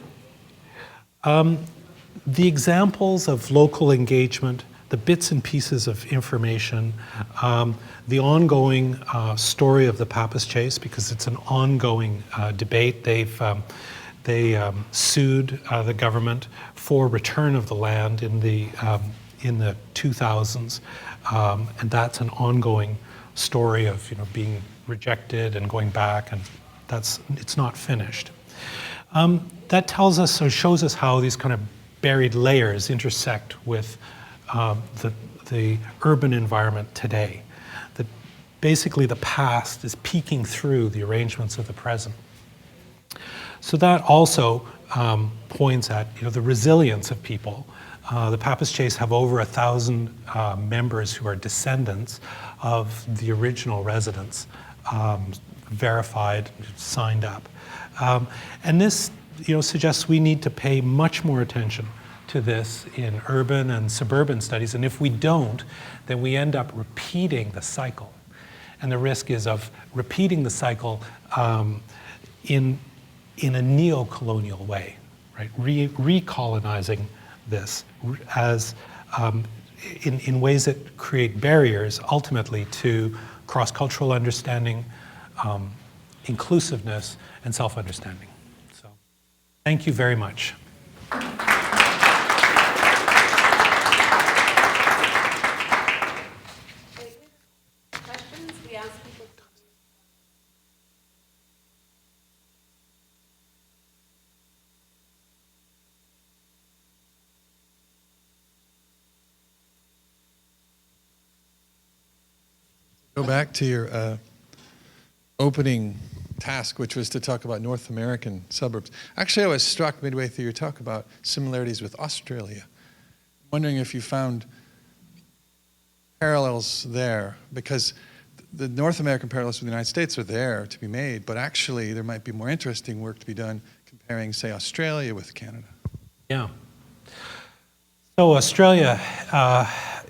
Speaker 2: the examples of local engagement, the bits and pieces of information, the ongoing story of the Pappas Chase, because it's an ongoing debate. They sued the government for return of the land in the 2000s, and that's an ongoing story of being rejected and going back, and it's not finished. That tells us or shows us how these kind of buried layers intersect with the urban environment today. That basically the past is peeking through the arrangements of the present. So that also points at the resilience of people. The Pappas Chase have over 1,000 members who are descendants of the original residents, verified, signed up. And this suggests we need to pay much more attention to this in urban and suburban studies. And if we don't, then we end up repeating the cycle. And the risk is of repeating the cycle in a neo-colonial way, right? Recolonizing this as in ways that create barriers ultimately to cross-cultural understanding, inclusiveness, and self-understanding. So, thank you very much.
Speaker 1: Questions? We ask people.
Speaker 3: Go back to your opening task, which was to talk about North American suburbs. Actually, I was struck midway through your talk about similarities with Australia. I'm wondering if you found parallels there, because the North American parallels with the United States are there to be made, but actually there might be more interesting work to be done comparing, say, Australia with Canada.
Speaker 2: Yeah. So Australia,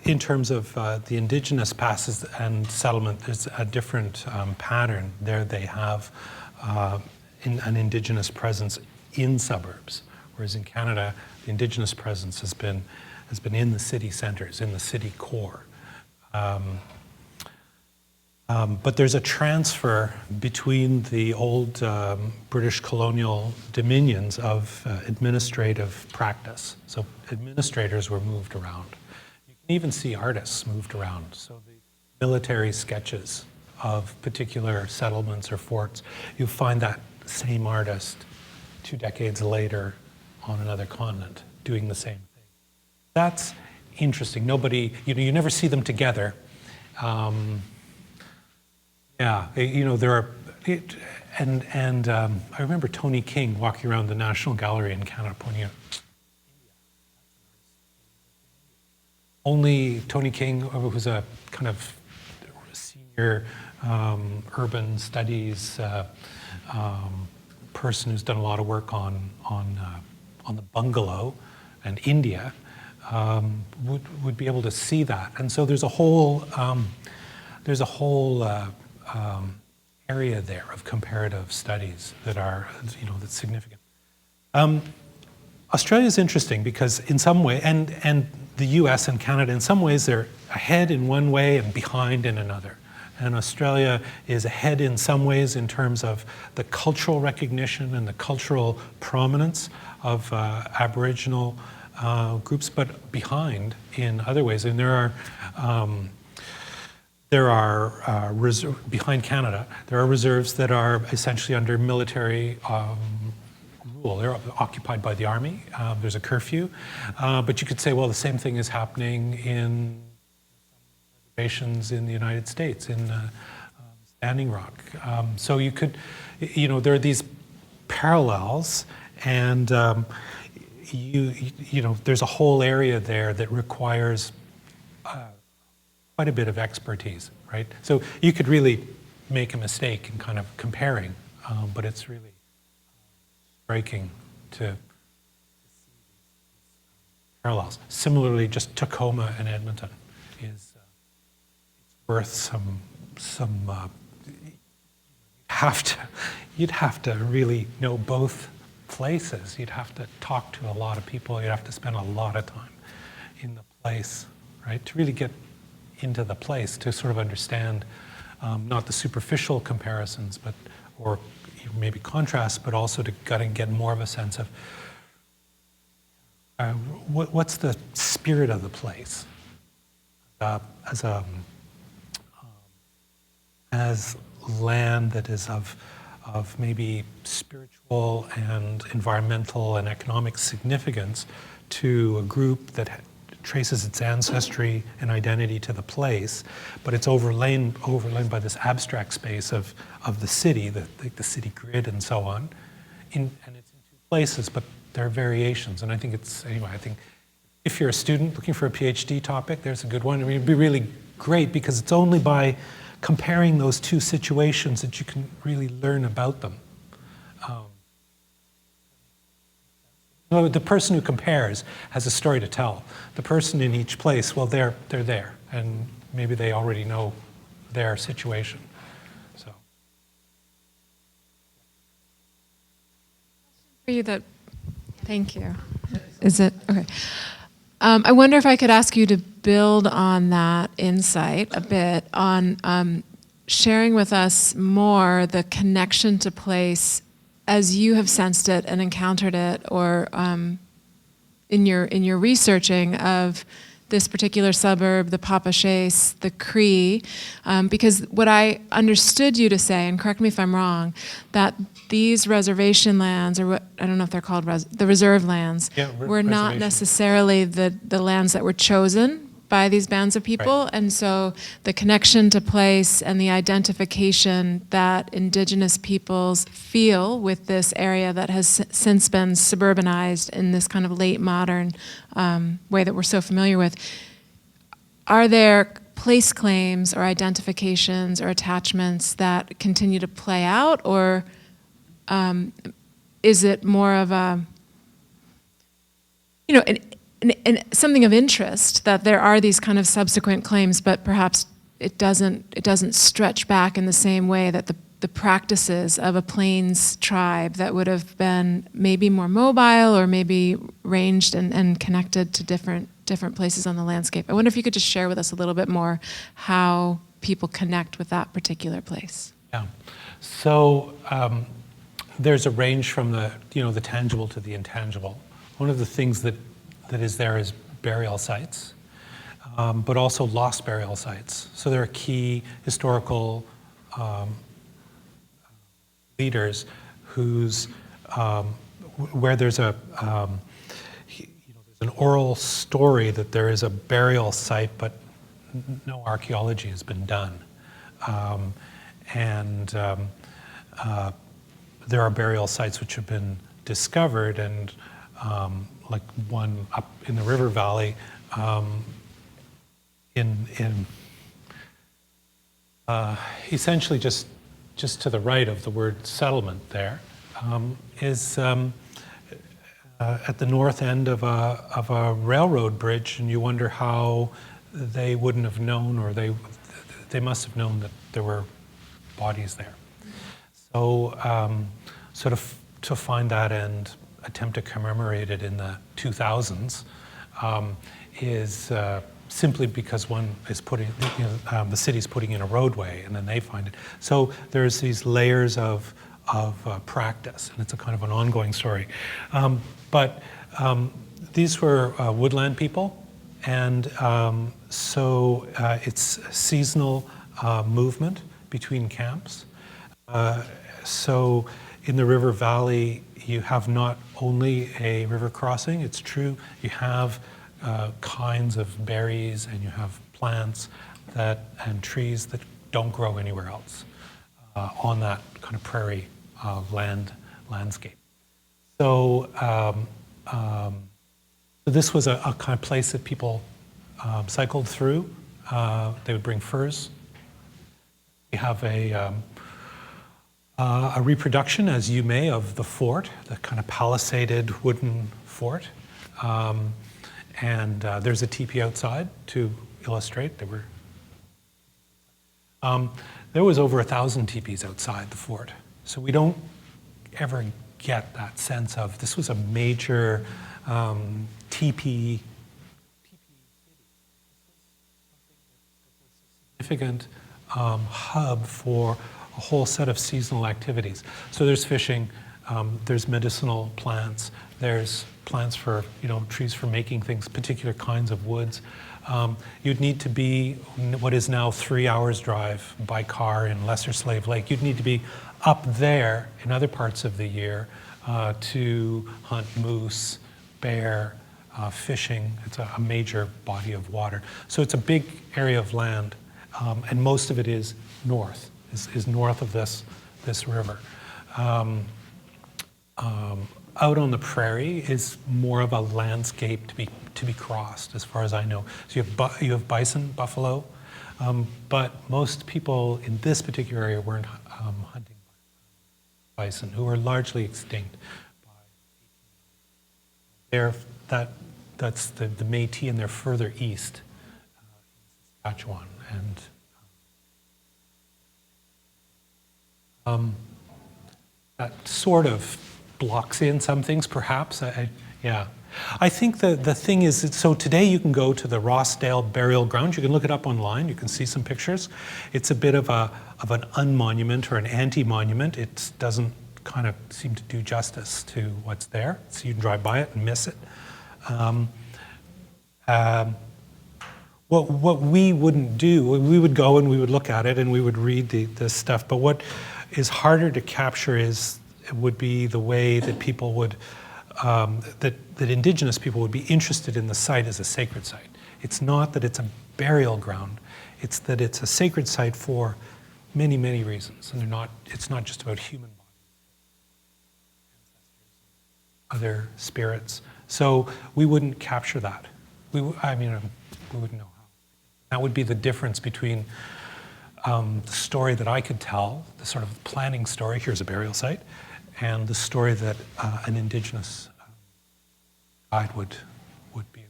Speaker 2: in terms of the indigenous passes and settlement, there's a different pattern. There they have an indigenous presence in suburbs, whereas in Canada, the indigenous presence has been in the city centers, in the city core. But there's a transfer between the old British colonial dominions of administrative practice. So administrators were moved around. You can even see artists moved around. So the military sketches of particular settlements or forts, you find that same artist 2 decades later on another continent doing the same thing. That's interesting. Nobody, you never see them together. Yeah, there are, I remember Tony King walking around the National Gallery in Canada pointing out, only Tony King, who was a kind of senior urban studies person who's done a lot of work on the bungalow and India, would be able to see that. And so there's a whole area there of comparative studies that are, that's significant. Australia is interesting because in some way, and the US and Canada, in some ways they're ahead in one way and behind in another. And Australia is ahead in some ways in terms of the cultural recognition and the cultural prominence of Aboriginal groups, but behind in other ways. And there are behind Canada, there are reserves that are essentially under military rule. They're occupied by the army. There's a curfew. But you could say, well, the same thing is happening in reservations in the United States, in Standing Rock. So you could, there are these parallels, and there's a whole area there that requires quite a bit of expertise, right? So you could really make a mistake in kind of comparing, but it's really striking to parallels. Similarly, just Tacoma and Edmonton is it's worth some you'd have to really know both places. You'd have to talk to a lot of people. You'd have to spend a lot of time in the place, right, to really get into the place, to sort of understand not the superficial comparisons, but or maybe contrasts, but also to get more of a sense of what's the spirit of the place as land that is of maybe spiritual and environmental and economic significance to a group that traces its ancestry and identity to the place, but it's overlain by this abstract space of the city, the city grid and so on. And it's in two places, but there are variations. And I think I think if you're a student looking for a PhD topic, there's a good one. I mean, it'd be really great because it's only by comparing those two situations that you can really learn about them. The person who compares has a story to tell. The person in each place, well, they're there, and maybe they already know their situation. So.
Speaker 4: For you thank you. Is it okay? I wonder if I could ask you to build on that insight a bit on sharing with us more the connection to place as you have sensed it and encountered it, or in your researching of this particular suburb, the Papachase, the Cree, because what I understood you to say, and correct me if I'm wrong, that these reservation lands, or what I don't know if they're called the reserve lands, were not necessarily the lands that were chosen by these bands of people. Right. And so the connection to place and the identification that Indigenous peoples feel with this area that has since been suburbanized in this kind of late modern way that we're so familiar with. Are there place claims or identifications or attachments that continue to play out, or is it more of a, and something of interest that there are these kind of subsequent claims, but perhaps it doesn't stretch back in the same way that the practices of a plains tribe that would have been maybe more mobile or maybe ranged and connected to different places on the landscape. I wonder if you could just share with us a little bit more how people connect with that particular place.
Speaker 2: Yeah. So there's a range from the tangible to the intangible. One of the things that is there is burial sites, but also lost burial sites. So there are key historical leaders where there's there's an oral story that there is a burial site, but no archaeology has been done. There are burial sites which have been discovered, and like one up in the river valley, essentially just to the right of the word settlement there, is at the north end of a railroad bridge, and you wonder how they wouldn't have known, or they must have known that there were bodies there. So sort of to find that and attempt to commemorate it in the 2000s is simply because one is the city's putting in a roadway, and then they find it. So there's these layers of practice, and it's a kind of an ongoing story. But these were woodland people, and so it's a seasonal movement between camps. So in the river valley, you have not only a river crossing, it's true, you have kinds of berries, and you have plants and trees that don't grow anywhere else on that kind of prairie landscape. So this was a kind of place that people cycled through. They would bring furs. We have a reproduction, as you may, of the fort, the kind of palisaded wooden fort. And there's a teepee outside to illustrate. There was over 1,000 teepees outside the fort. So we don't ever get that sense of this was a major teepee significant hub for a whole set of seasonal activities. So there's fishing, there's medicinal plants, there's plants for, trees for making things, particular kinds of woods. You'd need to be what is now 3 hours drive by car in Lesser Slave Lake. You'd need to be up there in other parts of the year to hunt moose, bear, fishing. It's a major body of water. So it's a big area of land, and most of it is north, is north of this river. Out on the prairie is more of a landscape to be crossed, as far as I know. So you have bison, buffalo, but most people in this particular area weren't hunting bison, who are largely extinct. That's the Métis, and they're further east in Saskatchewan, and that sort of blocks in some things, perhaps. Yeah. I think the thing is, so today you can go to the Rossdale Burial Ground. You can look it up online. You can see some pictures. It's a bit of an unmonument or an anti-monument. It doesn't kind of seem to do justice to what's there. So you can drive by it and miss it. What we wouldn't do, we would go and we would look at it and we would read the stuff. But what is harder to capture would be the way that people would, that Indigenous people would be interested in the site as a sacred site. It's not that it's a burial ground, it's that it's a sacred site for many, many reasons. And it's not just about human bodies, other spirits. So we wouldn't capture that. We wouldn't know how. That would be the difference between the story that I could tell, the sort of planning story, here's a burial site, and the story that an Indigenous guide would be able to.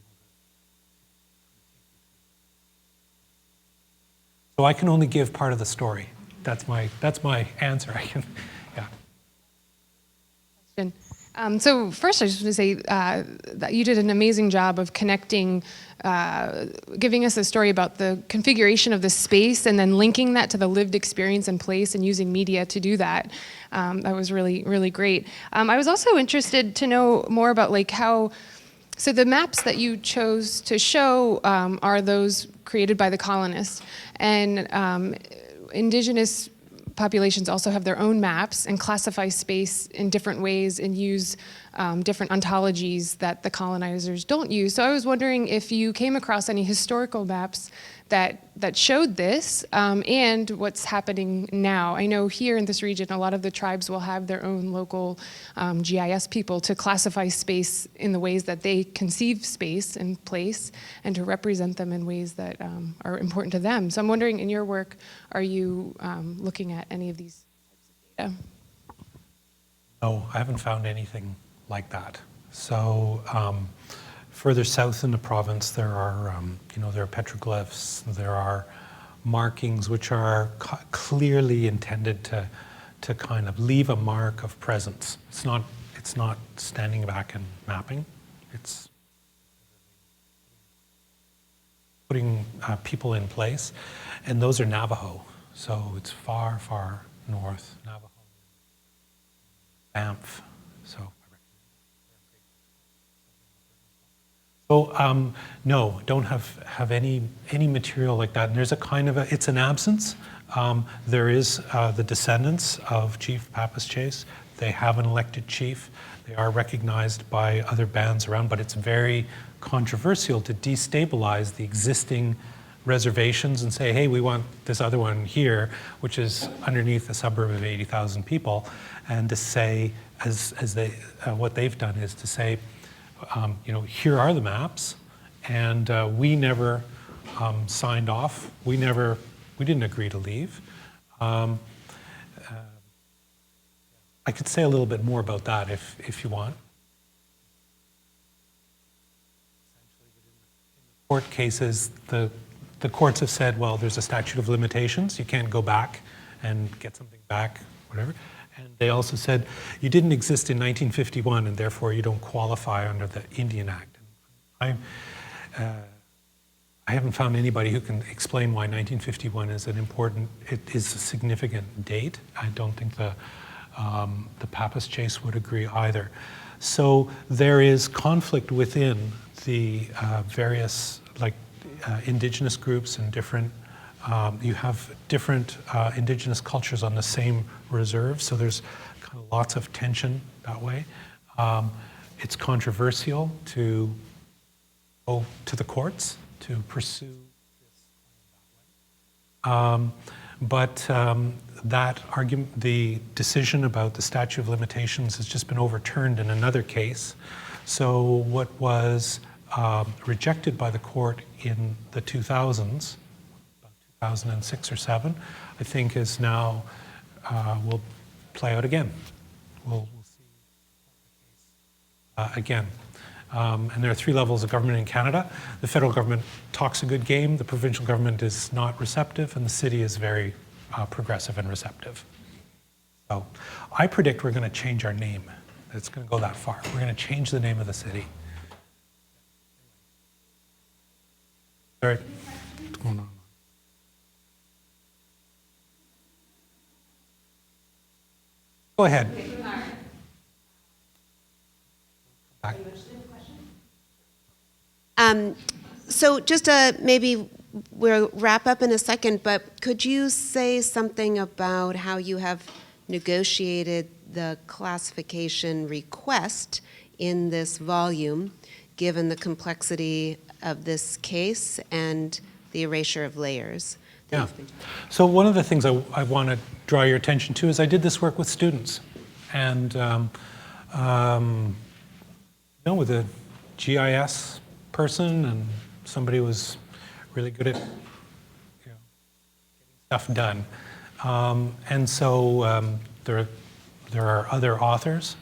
Speaker 2: So I can only give part of the story. That's my answer.
Speaker 5: Yeah. So first, I just want to say that you did an amazing job of connecting, giving us a story about the configuration of the space and then linking that to the lived experience and place and using media to do that. That was really, really great. I was also interested to know more about so the maps that you chose to show are those created by the colonists, and Indigenous populations also have their own maps and classify space in different ways and use different ontologies that the colonizers don't use. So I was wondering if you came across any historical maps that showed this and what's happening now. I know here in this region, a lot of the tribes will have their own local GIS people to classify space in the ways that they conceive space and place and to represent them in ways that are important to them. So I'm wondering, in your work, are you looking at any of these types of data?
Speaker 2: No, I haven't found anything like that. So further south in the province, there are petroglyphs, there are markings which are clearly intended to kind of leave a mark of presence. It's not standing back and mapping. It's putting people in place, and those are Navajo. So it's far, far north, Navajo, Banff. So no, don't have any material like that. And there's a kind of it's an absence. There is the descendants of Chief Pappas Chase. They have an elected chief. They are recognized by other bands around, but it's very controversial to destabilize the existing reservations and say, hey, we want this other one here, which is underneath a suburb of 80,000 people, and to say, what they've done is to say, here are the maps, and we never signed off. We didn't agree to leave. I could say a little bit more about that if you want. Court cases, the courts have said, well, there's a statute of limitations. You can't go back and get something back, whatever. And they also said, you didn't exist in 1951, and therefore you don't qualify under the Indian Act. I haven't found anybody who can explain why 1951 is it is a significant date. I don't think the Pappas Chase would agree either. So there is conflict within the various indigenous groups and different, you have different indigenous cultures on the same reserve, so there's kind of lots of tension that way. It's controversial to go to the courts to pursue this that way. But that argument, the decision about the statute of limitations has just been overturned in another case. So what was rejected by the court in the 2000s, about 2006 or 7, I think is now, will play out again. We'll see again. And there are 3 levels of government in Canada. The federal government talks a good game, the provincial government is not receptive, and the city is very progressive and receptive. So I predict we're going to change our name. It's going to go that far. We're going to change the name of the city. Sorry. What's going on? Go ahead. Back.
Speaker 1: So just maybe we'll wrap up in a second, but could you say something about how you have negotiated the classification request in this volume, given the complexity of this case and the erasure of layers?
Speaker 2: Yeah. So one of the things I want to draw your attention to is I did this work with students, and with a GIS person, and somebody was really good at getting stuff done. And so there are other authors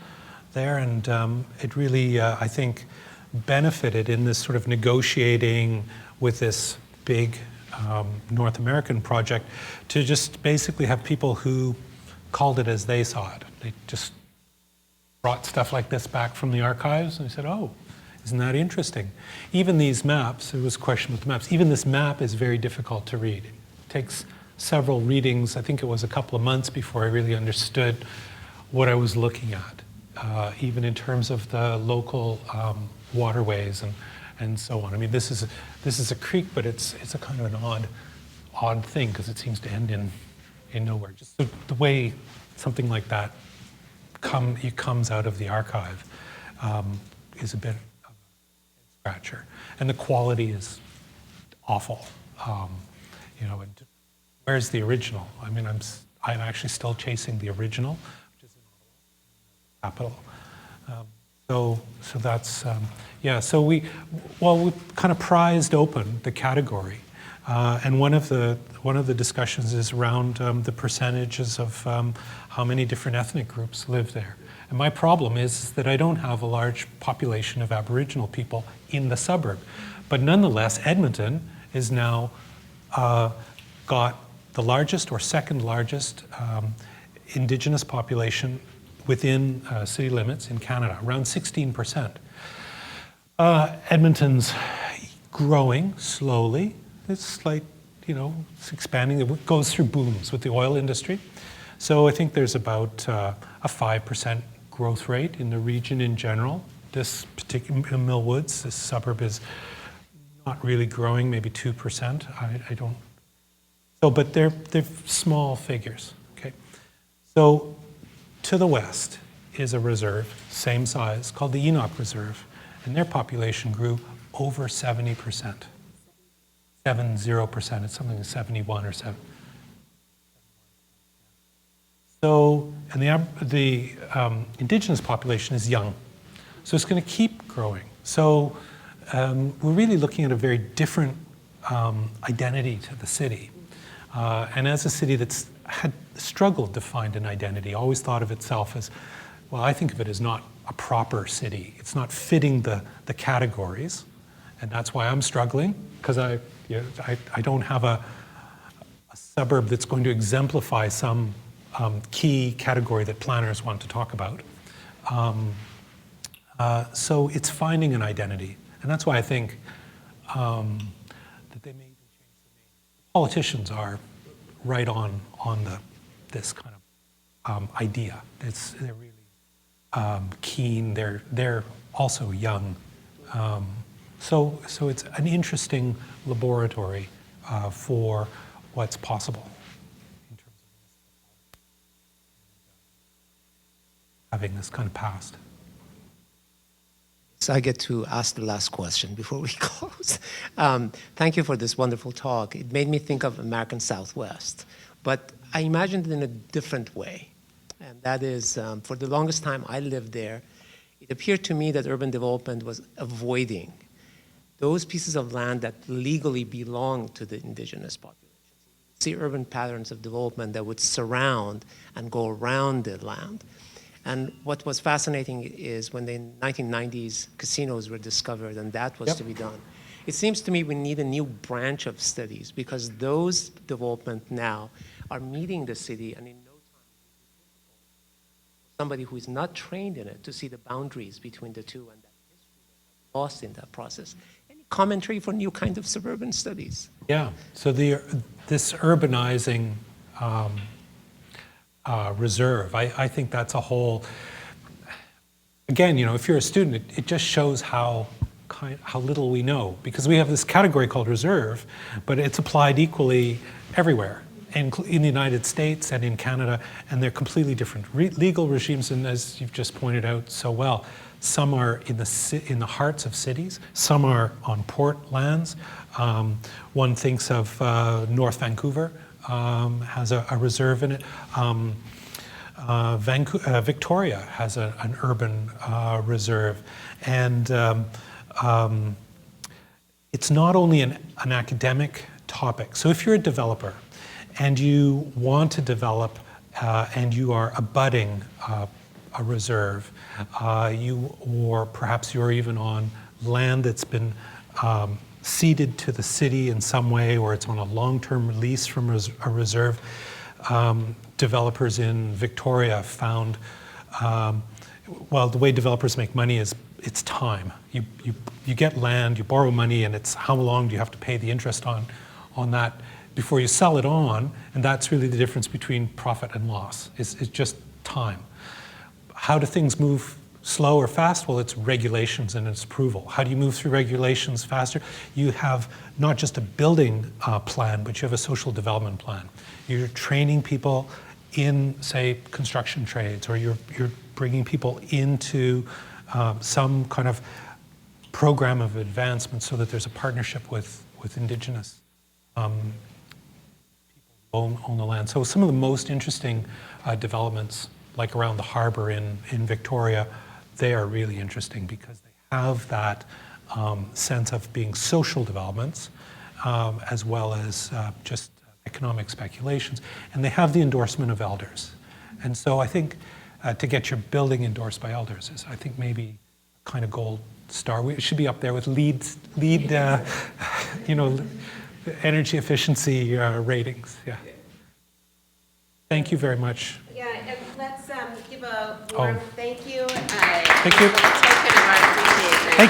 Speaker 2: there, and it really, I think, benefited in this sort of negotiating with this big North American project to just basically have people who called it as they saw it. They just brought stuff like this back from the archives and they said, oh, isn't that interesting? Even these maps, there was a question with the maps, even this map is very difficult to read. It takes several readings. I think it was a couple of months before I really understood what I was looking at, even in terms of the local waterways and so on. I mean, this is a creek, but it's a kind of an odd thing because it seems to end in nowhere. Just the way something like that comes out of the archive is a bit of a scratcher, and the quality is awful. And where's the original? I mean, I'm actually still chasing the original, which is in Ottawa, capital. So that's So we kind of prized open the category, and one of the discussions is around the percentages of how many different ethnic groups live there. And my problem is that I don't have a large population of Aboriginal people in the suburb, but nonetheless, Edmonton is now got the largest or second largest Indigenous population within city limits in Canada, around 16%. Edmonton's growing slowly. It's like, it's expanding. It goes through booms with the oil industry. So I think there's about a 5% growth rate in the region in general. This particular Millwoods, this suburb is not really growing, maybe 2%. I don't. So, but they're small figures. Okay. So to the west is a reserve, same size, called the Enoch Reserve, and their population grew over 70%. 70%. It's something like 71 or 7. So, and the Indigenous population is young, so it's going to keep growing. So we're really looking at a very different identity to the city. And as a city that had struggled to find an identity, always thought of itself as, well, I think of it as not a proper city. It's not fitting the categories, and that's why I'm struggling, because I don't have a suburb that's going to exemplify some key category that planners want to talk about. So it's finding an identity, and that's why I think that they may even change the name. Politicians are right on this kind of idea. They're really keen. They're also young. So it's an interesting laboratory for what's possible in terms of having this kind of past.
Speaker 6: So I get to ask the last question before we close. Thank you for this wonderful talk. It made me think of American Southwest, but I imagined it in a different way. And that is, for the longest time I lived there, it appeared to me that urban development was avoiding those pieces of land that legally belong to the indigenous population. See urban patterns of development that would surround and go around the land. And what was fascinating is when the 1990s casinos were discovered and that was to be done. It seems to me we need a new branch of studies because those development now are meeting the city, and in no time somebody who is not trained in it to see the boundaries between the two and that history that was lost in that process. Any commentary for new kind of suburban studies?
Speaker 2: Yeah, so this urbanizing reserve, I think that's a whole, again, if you're a student, it just shows how little we know, because we have this category called reserve, but it's applied equally everywhere, in the United States and in Canada, and they're completely different legal regimes, and as you've just pointed out so well, some are in the hearts of cities, some are on port lands. One thinks of North Vancouver, has a reserve in it. Victoria has an urban reserve. And it's not only an academic topic. So if you're a developer and you want to develop and you are abutting a reserve, or perhaps you're even on land that's been ceded to the city in some way, or it's on a long-term lease from a reserve. Developers in Victoria found, well, the way developers make money is it's time. You get land, you borrow money, and it's how long do you have to pay the interest on that before you sell it on, and that's really the difference between profit and loss. It's just time. How do things move slow or fast? Well, it's regulations and it's approval. How do you move through regulations faster? You have not just a building plan, but you have a social development plan. You're training people in, say, construction trades, or you're bringing people into some kind of program of advancement so that there's a partnership with Indigenous people who own the land. So some of the most interesting developments, like around the harbor in Victoria, they are really interesting because they have that sense of being social developments as well as just economic speculations. And they have the endorsement of elders. And so I think to get your building endorsed by elders is, I think, maybe kind of gold star. It should be up there with lead energy efficiency ratings. Yeah. Thank you very much.
Speaker 1: Yeah, and let's give a warm thank you.
Speaker 2: Thank you.
Speaker 1: Token of our appreciation.
Speaker 2: Thank